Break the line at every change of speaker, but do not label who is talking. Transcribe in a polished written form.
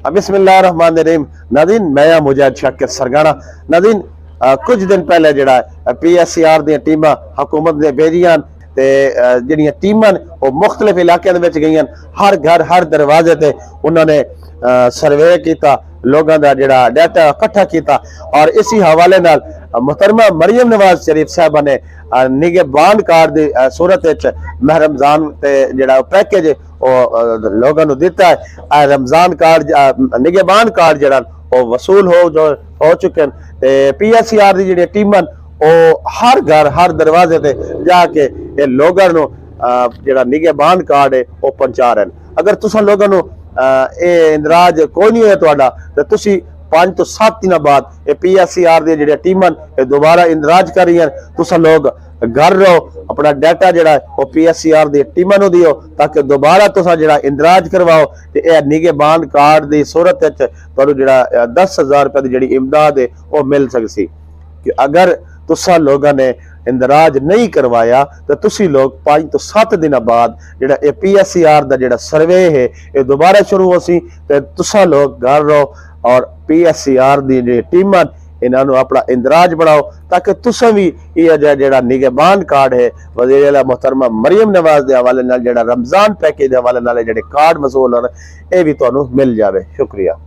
बिस्मिल्लाहिर्रहमानिर्रहीम। नाज़रीन, मैं मुजाहिद शाकिर सरगाना। नाज़रीन, कुछ दिन पहले जिहड़ा PSCR दी टीमां हुकूमत ने भेजियां ते जिहड़ियां टीमां वो मुख्तलिफ इलाके दे विच गईयां। हर घर हर दरवाजे ते उन्होंने सर्वे किया, लोगों का जिहड़ा डाटा इकट्ठा किया और इसी हवाले नाल मोहतरमा मरियम नवाज शरीफ साहबा ने निगहबान कार्ड की सूरत मह रमजान ते जिहड़ा पैकेज लोगों को दिता है। रमजान कार्ड निगहबान कार्ड जिहड़ा वो वसूल हो चुके हैं। PSCR की जिहड़ी टीमां वो हर घर हर दरवाजे ते जाके ये लोगों को जिहड़ा निगहबान कार्ड है वो पहुंचा रहे हैं। अगर तुसा लोगों को इंदराज कोई नहीं है तुहाडा तो तुसी 5 तो 7 दिन बाद ये PSCR दी जिहड़ी टीमां दोबारा इंदराज कर रही हैं। तुसा लोग घर रहो, अपना डाटा जिहड़ा वो PSCR दी टीमां नूं दियो ताकि दोबारा तुसा जिहड़ा इंदराज करवाओ ते यह निगहबान कार्ड दी सूरत विच तुहानूं जिहड़ा 10,000 रुपए दी जिहड़ी इमदाद है वो मिल सकसी। कि अगर तुसा लोगों ने इंदराज नहीं करवाया तो तुसी लोग 5 तो 7 दिन बाद जिहड़ा ये PSCR दा जिहड़ा सर्वे है ये दोबारा शुरू हो सी ते तुसा लोग घर रहो और PSCR दी जिहड़ी टीमां इन्हां नूं अपना इंदराज बढ़ाओ ताकि तुसा भी ये जिहड़ा निगहबान कार्ड है वज़ीर आला मोहतरमा मरियम नवाज दे हवाले नाल जिहड़ा रमजान पैकेज दे हवाले नाल जिहड़े कार्ड वसूल होण ये भी तुहानूं मिल जावे। शुक्रिया।